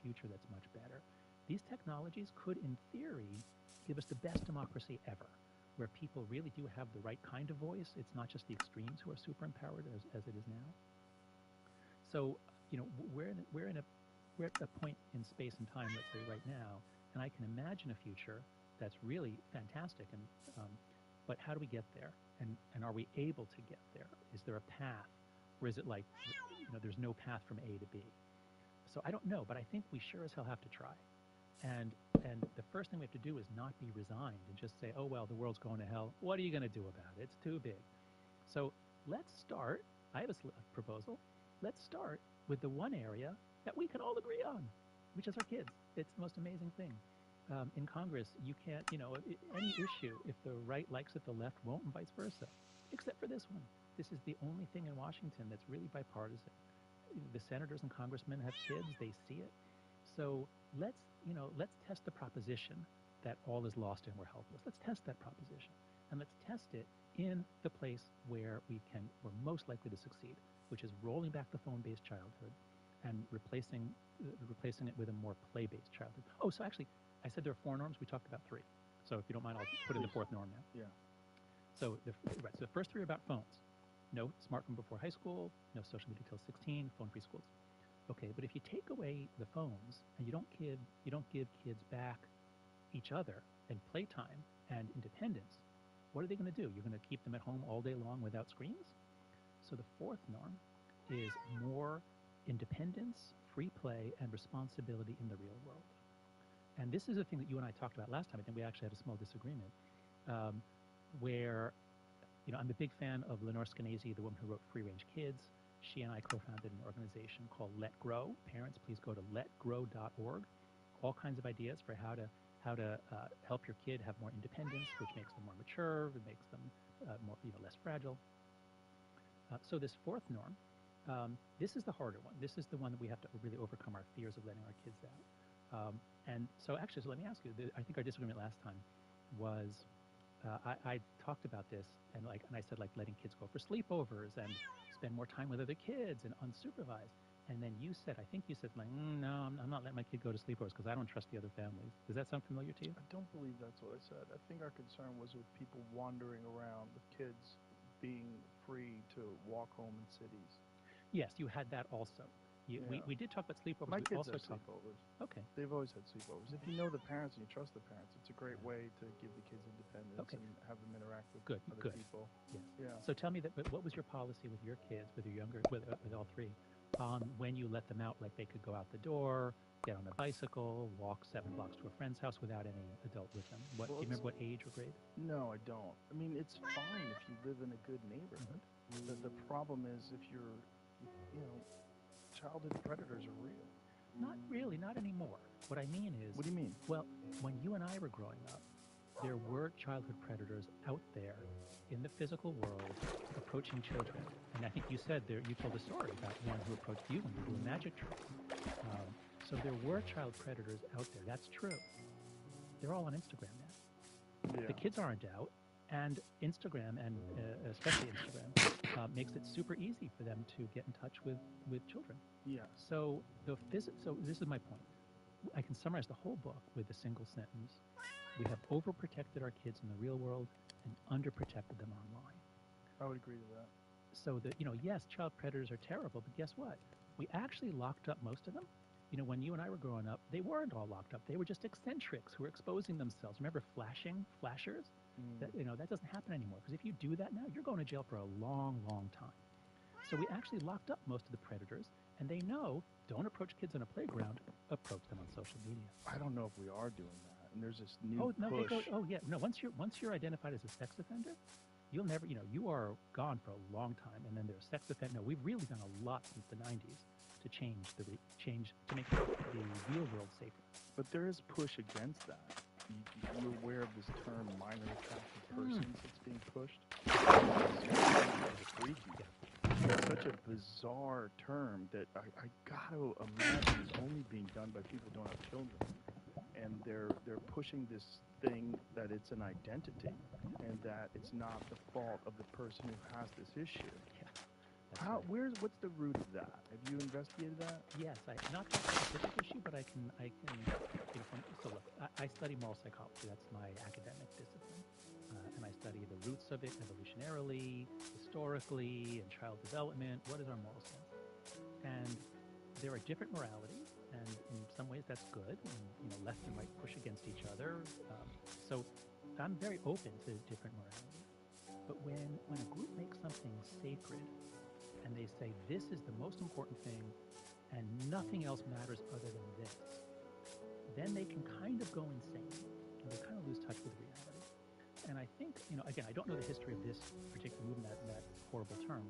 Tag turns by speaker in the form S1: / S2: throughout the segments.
S1: future that's much better. These technologies could, in theory, give us the best democracy ever, where people really do have the right kind of voice. It's not just the extremes who are super empowered as it is now. So, we're at a point in space and time, let's say right now, and I can imagine a future that's really fantastic. But how do we get there? And are we able to get there? Is there a path, or is it like there's no path from A to B? So I don't know, but I think we sure as hell have to try. And the first thing we have to do is not be resigned and just say, oh well, the world's going to hell. What are you going to do about it? It's too big. So let's start. I have a proposal. Let's start with the one area that we can all agree on, which is our kids. It's the most amazing thing. In Congress, you can't, any issue, if the right likes it, the left won't, and vice versa, except for this one. This is the only thing in Washington that's really bipartisan. The senators and congressmen have kids; they see it. So let's test the proposition that all is lost and we're helpless. Let's test that proposition, and let's test it in the place where we're most likely to succeed, which is rolling back the phone-based childhood and replacing it with a more play-based childhood. Oh, so actually, I said there are 4 norms. We talked about 3. So if you don't mind, I'll put in the 4th norm now.
S2: Yeah.
S1: So the first 3 are about phones. No smartphone before high school, no social media till 16, phone-free schools. Okay, but if you take away the phones and you don't give kids back each other and playtime and independence, what are they going to do? You're going to keep them at home all day long without screens? So the 4th norm is more independence, free play, and responsibility in the real world. And this is a thing that you and I talked about last time. I think we actually had a small disagreement, where, I'm a big fan of Lenore Skenazy, the woman who wrote Free Range Kids. She and I co-founded an organization called Let Grow. Parents, please go to letgrow.org. All kinds of ideas for how to help your kid have more independence, which makes them more mature, it makes them more less fragile. So this 4th norm, this is the harder one. This is the one that we have to really overcome our fears of letting our kids out. And so actually, so let me ask you, I think our disagreement last time was, I talked about this and I said letting kids go for sleepovers and spend more time with other kids and unsupervised. And then I think you said no, I'm not letting my kid go to sleepovers because I don't trust the other families. Does that sound familiar to you?
S2: I don't believe that's what I said. I think our concern was with people wandering around, with kids being free to walk home in cities.
S1: Yes, you had that also. We did talk about sleepovers.
S2: My
S1: we
S2: kids
S1: also
S2: have sleepovers.
S1: Okay.
S2: They've always had sleepovers. If you know the parents and you trust the parents, it's a great way to give the kids independence and have them interact with other people.
S1: Yes.
S2: Yeah.
S1: So tell me what was your policy with your kids, with your younger, with all 3, on when you let them out, like they could go out the door, get on a bicycle, walk 7 blocks to a friend's house without any adult with them? Do you remember what age or grade?
S2: No, I don't. I mean, it's fine if you live in a good neighborhood. The problem is if childhood predators are real.
S1: Not really, not anymore. What I mean is...
S2: What do you mean?
S1: Well, when you and I were growing up, there were childhood predators out there in the physical world approaching children. And I think you said you told a story about one who approached you when you were doing magic tricks. So there were child predators out there. That's true. They're all on Instagram now.
S2: Yeah.
S1: The kids aren't out. And Instagram, and especially Instagram, makes it super easy for them to get in touch with children.
S2: Yeah.
S1: So so this is my point. I can summarize the whole book with a single sentence. We have overprotected our kids in the real world and underprotected them online.
S2: I would agree to that.
S1: So that, yes, child predators are terrible, but guess what? We actually locked up most of them. When you and I were growing up, they weren't all locked up. They were just eccentrics who were exposing themselves. Remember flashers? That doesn't happen anymore, because if you do that now, you're going to jail for a long, long time. So we actually locked up most of the predators, and they know, don't approach kids on a playground, approach them on social media.
S2: I don't know if we are doing that. And there's this new push.
S1: Once you're identified as a sex offender, you'll never, you are gone for a long time. And then there's sex offender. No, we've really done a lot since the 90s to to make the real world safer.
S2: But there is push against that. You're aware of this term, minor attracted persons, that's being pushed? It's such a bizarre term that I got to imagine is only being done by people who don't have children. And they're pushing this thing that it's an identity and that it's not the fault of the person who has this issue.
S1: Yeah. That's right.
S2: What's the root of that? Have you investigated that?
S1: Yes, not that specific issue, but I can, so look, I study moral psychology. That's my academic discipline. And I study the roots of it evolutionarily, historically, and child development. What is our moral sense? And there are different moralities, and in some ways that's good. And, left and right push against each other. So I'm very open to different moralities. But when a group makes something sacred, and they say this is the most important thing, and nothing else matters other than this, then they can kind of go insane, and they kind of lose touch with reality. And I think, again, I don't know the history of this particular movement, that horrible term,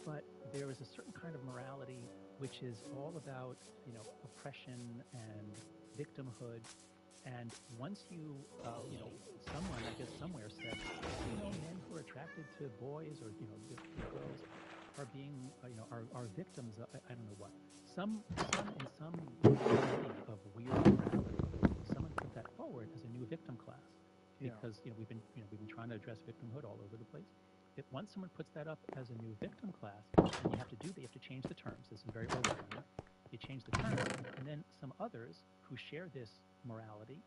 S1: but there is a certain kind of morality which is all about, oppression and victimhood. And once someone, I guess somewhere said, men who are attracted to boys or, girls are being, are victims of, I don't know what. Some in some of weird morality, someone put that forward as a new victim class. Because, we've been trying to address victimhood all over the place. Once someone puts that up as a new victim class, and you have to change the terms. This is very overwhelming. You change the terms, and then some others who share this morality,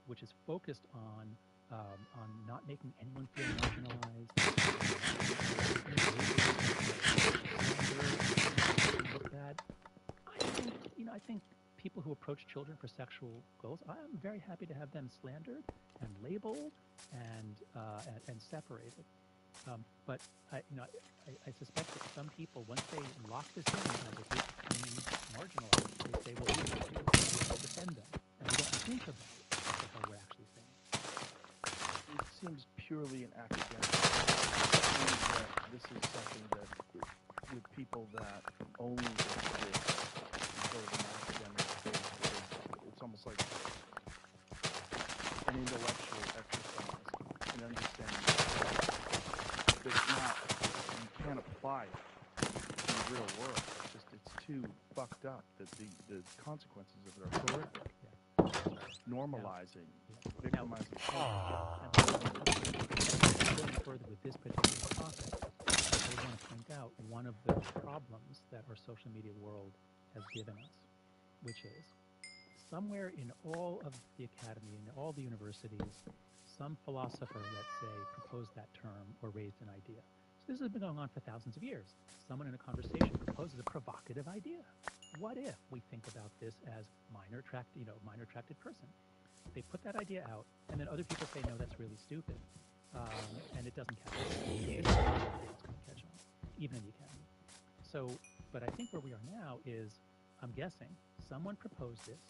S1: which is focused on not making anyone feel marginalized, looked at. I think people who approach children for sexual goals, I'm very happy to have them slandered and labeled and separated. But I suspect that some people, once they lock this in as a group being marginalized, they say, well, we'll defend them. And we don't think about it. That's what we're actually saying.
S2: It seems purely an academic. It seems that this is something that, with people that only exist sort of an academic space, it's almost like an intellectual exercise in understanding that it's not, you can't apply it in the real world. It's too fucked up that the consequences of it are horrific. Normalizing, victimizing
S1: Going further with this particular topic, I want to point out one of the problems that our social media world has given us, which is somewhere in all of the academy, in all the universities, some philosopher, let's say, proposed that term or raised an idea. So this has been going on for thousands of years. Someone in a conversation proposes a provocative idea. What if we think about this as minor attracted person? They put that idea out, and then other people say, no, that's really stupid, and it doesn't catch on. It's going to catch on, even in the academy. So, but I think where we are now is, I'm guessing, someone proposed this,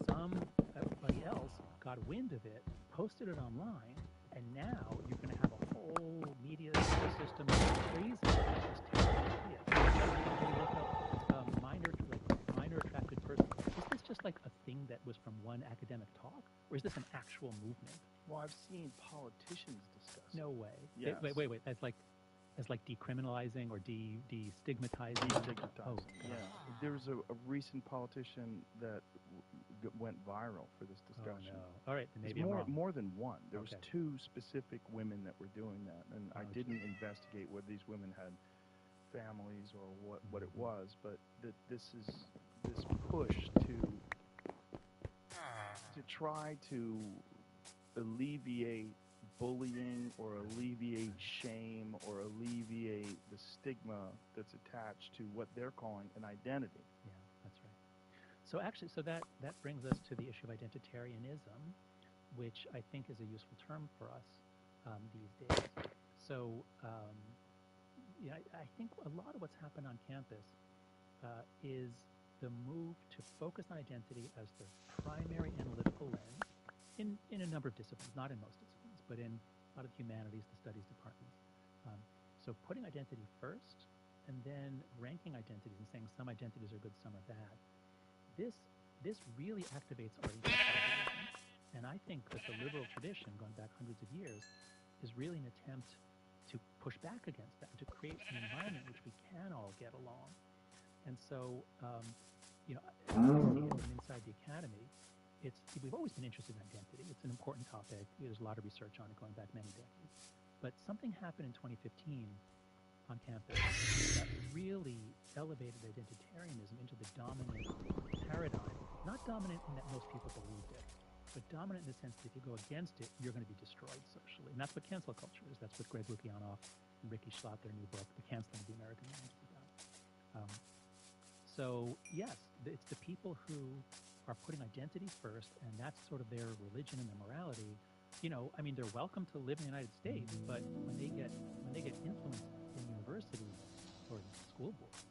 S1: somebody else got wind of it, posted it online, and now you're going to have a whole media system of crazy just taking the idea. You look up minor attracted person. Is this just like a thing that was from one academic talk, or is this an actual movement?
S2: Well, I've seen politicians discuss it.
S1: No way.
S2: Yes.
S1: Wait. As like decriminalizing or destigmatizing.
S2: Destigmatizing.
S1: Oh,
S2: yeah. There was a recent politician that went viral for this discussion.
S1: Oh, no. All right, then maybe I'm wrong.
S2: More than one. There was
S1: Okay.
S2: 2 specific women that were doing that, and I didn't investigate whether these women had families or what it was, but this push to try to alleviate bullying or alleviate shame or alleviate the stigma that's attached to what they're calling an identity.
S1: Yeah, that's right. So actually, that brings us to the issue of identitarianism, which I think is a useful term for us these days. So I think a lot of what's happened on campus is the move to focus on identity as the primary analytical lens in a number of disciplines, not in most disciplines, but in a lot of humanities, the studies departments. So putting identity first and then ranking identities and saying some identities are good, some are bad. This really activates our intellectualism. And I think that the liberal tradition, going back hundreds of years, is really an attempt to push back against that, to create an environment in which we can all get along. And so, inside the academy, we've always been interested in identity. It's an important topic. There's a lot of research on it going back many decades. But something happened in 2015 on campus that really elevated identitarianism into the dominant paradigm. Not dominant in that most people believed it, but dominant in the sense that if you go against it, you're going to be destroyed socially. And that's what cancel culture is. That's what Greg Lukianoff and Ricky Schlott, their new book, The Canceling of the American Mind, is about. So yes, it's the people who are putting identity first, and that's sort of their religion and their morality. You know, I mean, they're welcome to live in the United States, but when they get influenced in universities or in school boards,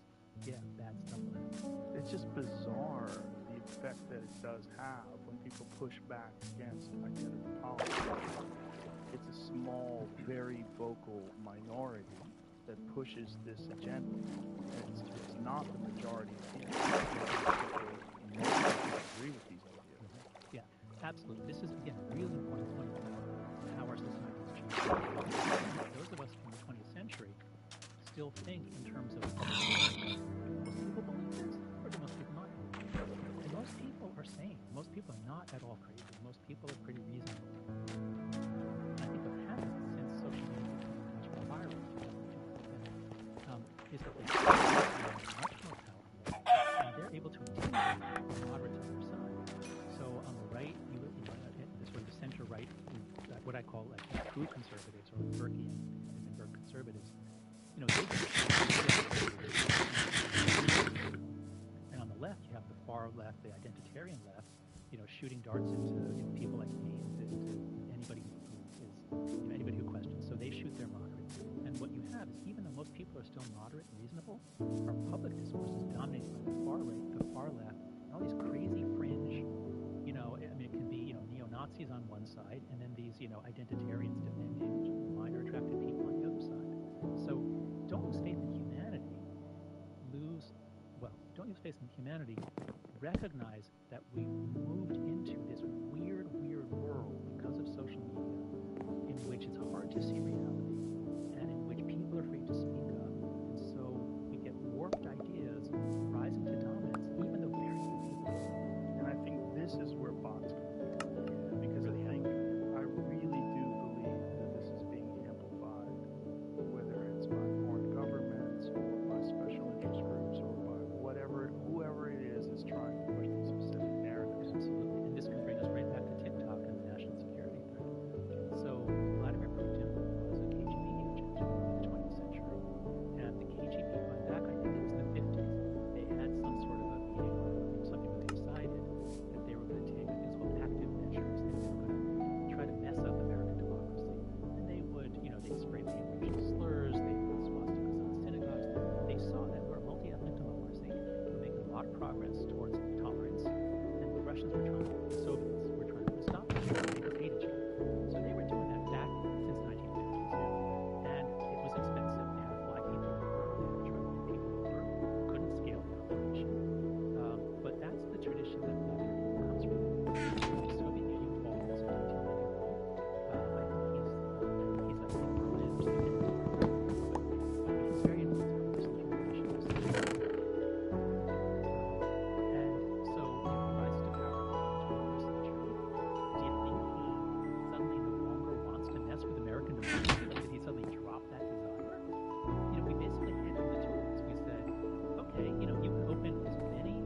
S1: yeah, bad stuff will happen.
S2: It's just bizarre the effect that it does have when people push back against identity politics. It's a small, very vocal minority that pushes this agenda. And it's not the majority of people. Most people agree with these ideas.
S1: Yeah, absolutely. This is, again, really important point about how our society has changed. Those of us from the 20th century still think in terms of most people believe this, or do most people not believe this? And most people are sane. Most people are not at all crazy. Most people are pretty reasonable. I think what happens since social media became much more viral is that they are much more powerful, and they're able to intimidate the moderates on their side. So on the right, the sort of the center right, what I call like true conservatives or Burkean conservatives, you know, and on the left, you have the far left, the identitarian left, you know, shooting darts into people like me, into anybody who is anybody who questions. So they shoot their moderates, and what you have is even though most people are still moderate and reasonable, our public discourse is dominated by the far right, the far left, and all these crazy fringe. You know, I mean, it can be neo-Nazis on one side, and then these identitarians defending minor attracted people on the other side. So don't lose faith in humanity. Don't lose faith in humanity. Recognize that we moved into this weird world because of social media, in which it's hard to see reality, and in which people are afraid to speak up, and so we get warped ideas rising to dominance, even though very few people do.
S2: And I think this is where bots come in, because I really do believe that this is being amplified, whether it's by foreign governments or by special interest groups or by whoever it is trying to push these specific narratives.
S1: Absolutely. And this can bring us right back to TikTok and the national security threat. So Vladimir Putin was a KGB agent in the 20th century. And the KGB went back, I think it was in the 50s, they had some sort of a meeting or something where they decided that they were going to take things called active measures. They were going to try to mess up American democracy. And they would, they'd spray paint racial slurs, they would swastikas on synagogues. They saw that we're a multi-ethnic democracy. We're making a lot of progress towards tolerance, and the Russians were trying, the Soviets were trying to stop us. They hated you. So they were doing that back since the 1950s. And it was expensive. They had to fly people over, they had to try to get people over, couldn't scale the operation. But that's the tradition that Vladimir Putin comes from. The Soviet Union falls in 1991. I think he's like in Berlin or something. But he's very influenced by this little tradition. And so, rises to power in the 21st century. Do you think he suddenly no longer wants to mess with American democracy? Did he suddenly drop that desire? We basically handed him the tools. We said, okay, you can open as many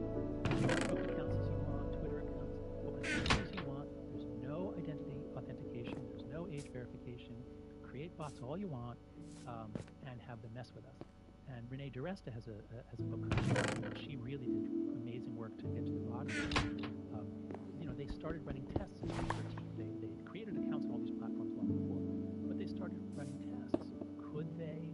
S1: Facebook accounts as you want, Twitter accounts, open as many as you want. There's no identity authentication. There's no age verification. Create bots all you want, and have them mess with us. And Renee DiResta has a book called she really did amazing work to get to the bottom of it. They started running tests in 2013. They created accounts on all these platforms long before, but they started running tests. Could they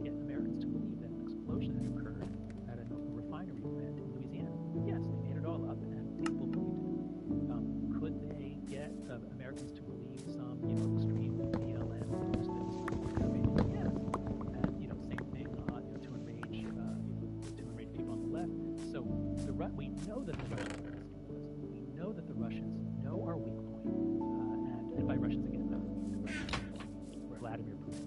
S1: get Americans to believe that an explosion had occurred at a refinery plant in Louisiana? Yes, they made it all up, and people believed it. Could they get Americans to believe some extreme BLM news that was clickbait? Yes. And same thing to enrage people on the left. So we know that the Russians are asking for this. We know that the Russians know our weak point, and by Russians again, I mean the Russians, Vladimir Putin.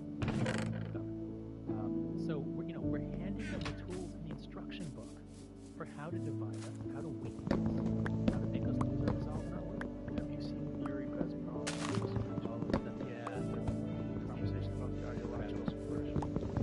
S1: So we're handing them the tools in the instruction book for how to divide us, how to weaken us, how to make us lose our resolve in our world.
S2: Have you seen Yuri Bezmenov?
S1: Yeah.
S2: Conversation about the ideological suppression.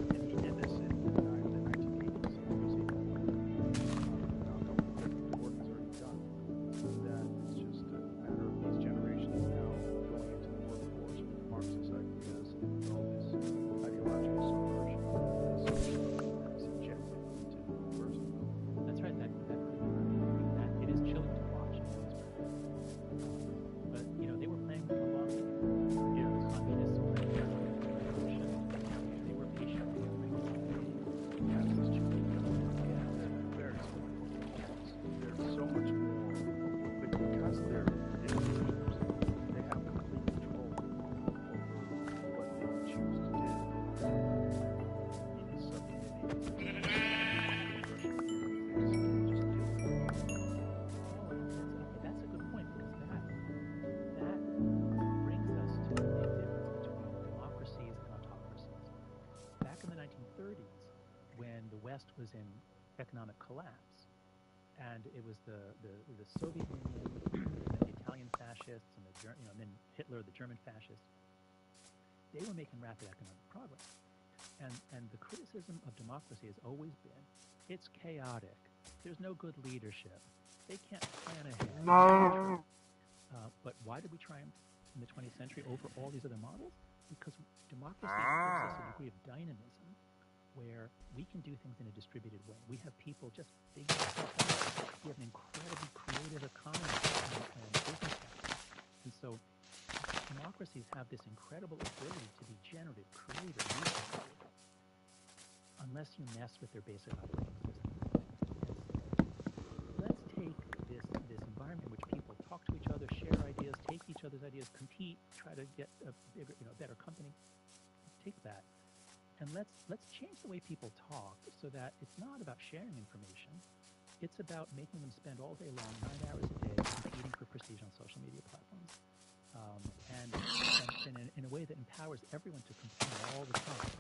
S1: economic collapse. And it was the Soviet Union, and then the Italian fascists, and and then Hitler, the German fascists. They were making rapid economic progress. And the criticism of democracy has always been, it's chaotic. There's no good leadership. They can't plan ahead. But why did we triumph in the 20th century over all these other models? Because democracy gives us a degree of dynamism where we can do things in a distributed way. We have people just figuring stuff out. We have an incredibly creative economy and business sector. And so democracies have this incredible ability to be generative, creative, useful, unless you mess with their basic operating system. Let's take this environment in which people talk to each other, share ideas, take each other's ideas, compete, try to get a bigger, better company. Take that. And let's change the way people talk so that it's not about sharing information. It's about making them spend all day long, 9 hours a day, competing for prestige on social media platforms. And in a way that empowers everyone to complain all the time.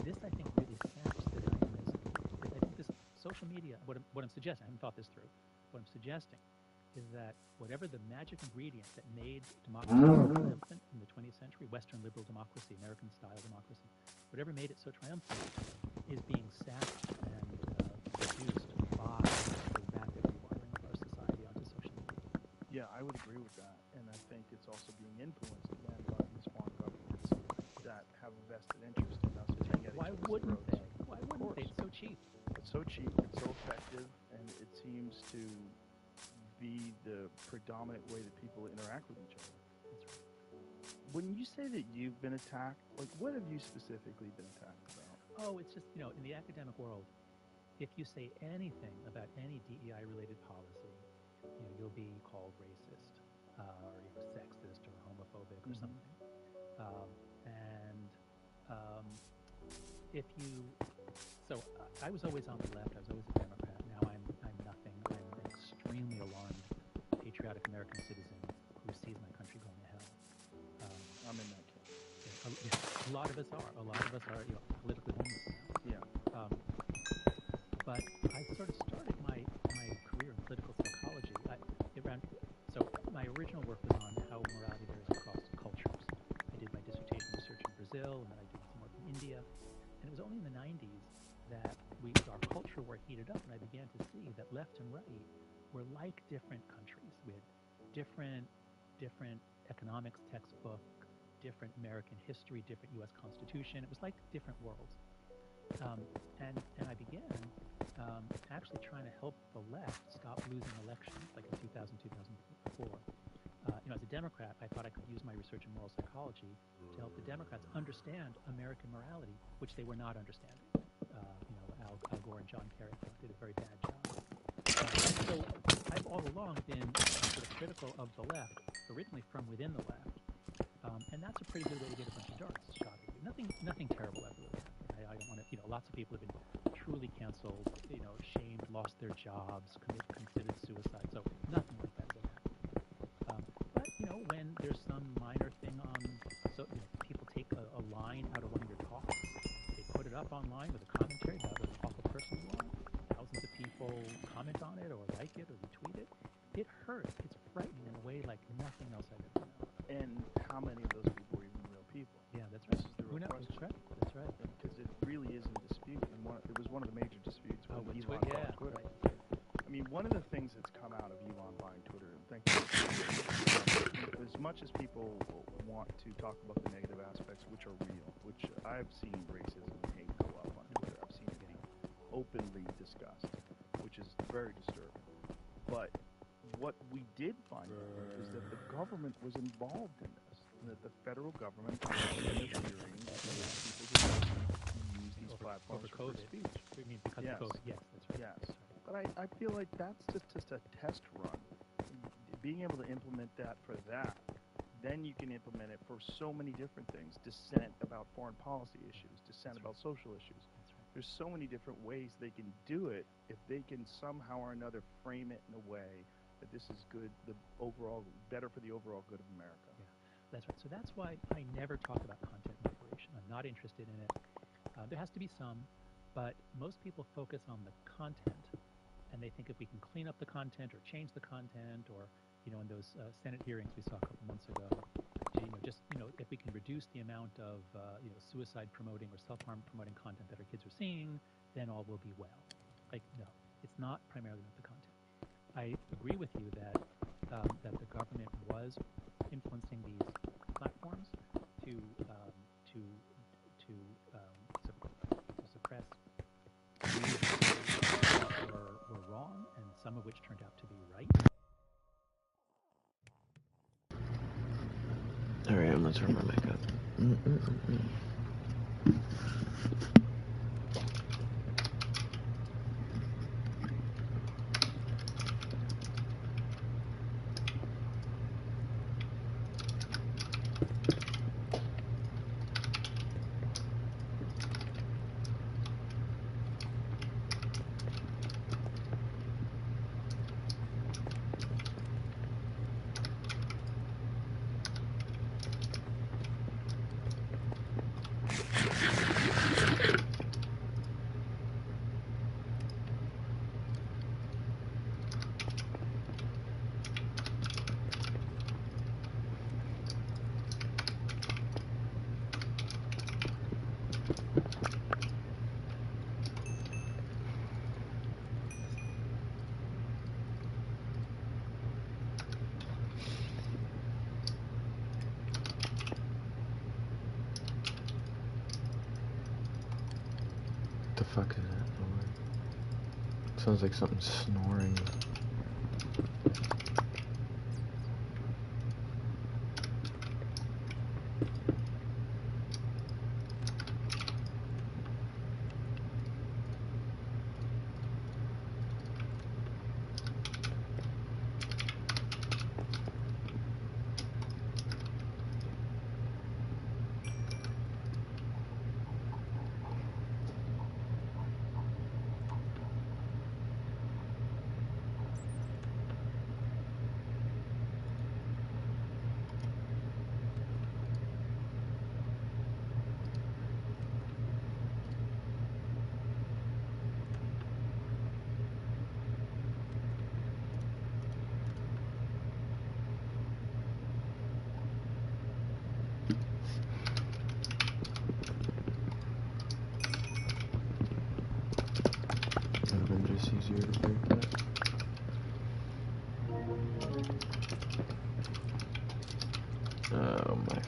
S1: This, I think, really saps the dynamism. I think this social media, what I'm suggesting, I haven't thought this through, what I'm suggesting is that whatever the magic ingredient that made democracy so triumphant in the 20th century, Western liberal democracy, American-style democracy, whatever made it so triumphant is being sapped and reduced by the rapid rewatering of our society onto social media.
S2: Yeah, I would agree with that. And I think it's also being influenced again by these foreign governments that have a vested interest in us being at
S1: Why
S2: each other's
S1: wouldn't
S2: throats.
S1: they? Why wouldn't they? It's so cheap.
S2: It's so cheap, it's so effective, and it seems to be the predominant way that people interact with each other.
S1: That's right.
S2: When you say that you've been attacked, like what have you specifically been attacked about?
S1: Oh, it's just, in the academic world, if you say anything about any DEI-related policy, you'll be called racist, or sexist, or homophobic, or something. If you, so I was always on the left. I was always a Democrat. Now I'm nothing. I'm an extremely alarmed, patriotic American citizen who sees my country going to hell.
S2: I'm in that camp.
S1: A lot of us are. A lot of us are, politically homeless now.
S2: Yeah.
S1: But I sort of started my career in political psychology. So my original work was on how morality varies across cultures. I did my dissertation research in Brazil, and then I did some work in India. And it was only in the 90s that our culture war heated up, and I began to see that left and right were like different countries. We had different economics textbook, different American history, different U.S. Constitution. It was like different worlds. And I began actually trying to help the left stop losing elections, like in 2000, 2004. As a Democrat, I thought I could use my research in moral psychology to help the Democrats understand American morality, which they were not understanding. Al Gore and John Kerry did a very bad job. So I've all along been sort of critical of the left, originally from within the left, and that's a pretty good way to get a bunch of darts shot at you. Nothing terrible ever really happened. I don't want to. Lots of people have been truly canceled, shamed, lost their jobs, considered suicide. So nothing like that has ever happened. But when there's some minor thing on, so people take a line out of one of your talks, they put it up online with a commentary about what an awful person you are. Thousands of people comment on it or like it or retweet it. It hurts. It's frightening in a way like nothing else I've ever known.
S2: And how many of those people are even real people?
S1: Yeah, that's right.
S2: This is the real question.
S1: That's right.
S2: Because it really is in dispute, and it was one of the major disputes when Elon bought Twitter.
S1: Right.
S2: I mean, one of the things that's come out of Elon buying Twitter, and thank you, as much as people want to talk about the negative aspects, which are real, which I've seen racism and hate go up on Twitter. I've seen it be openly discussed, which is very disturbing. But what we did find out is that the government was involved in this, and that the federal government was interfering with people's ability to use these platforms for free speech.
S1: You mean because of COVID? Yes, that's right.
S2: Yes. But I feel like that's just a test run. Being able to implement that for that, then you can implement it for so many different things. Dissent about foreign policy issues, dissent about social issues. There's so many different ways they can do it if they can somehow or another frame it in a way that this is good, better for the overall good of America.
S1: Yeah, that's right. So that's why I never talk about content moderation. I'm not interested in it. There has to be some. But most people focus on the content, and they think if we can clean up the content or change the content, or in those Senate hearings we saw a couple months ago, if we can reduce the amount of suicide promoting or self-harm promoting content that our kids are seeing, then all will be well. Like, no, it's not primarily about the content. I agree with you that the government was influencing these platforms to suppress views that were wrong, and some of which turned out to be right.
S3: Alright, I'm gonna turn my mic up. What the fuck is that noise? Sounds like something snoring. Just easier to break that. Oh my.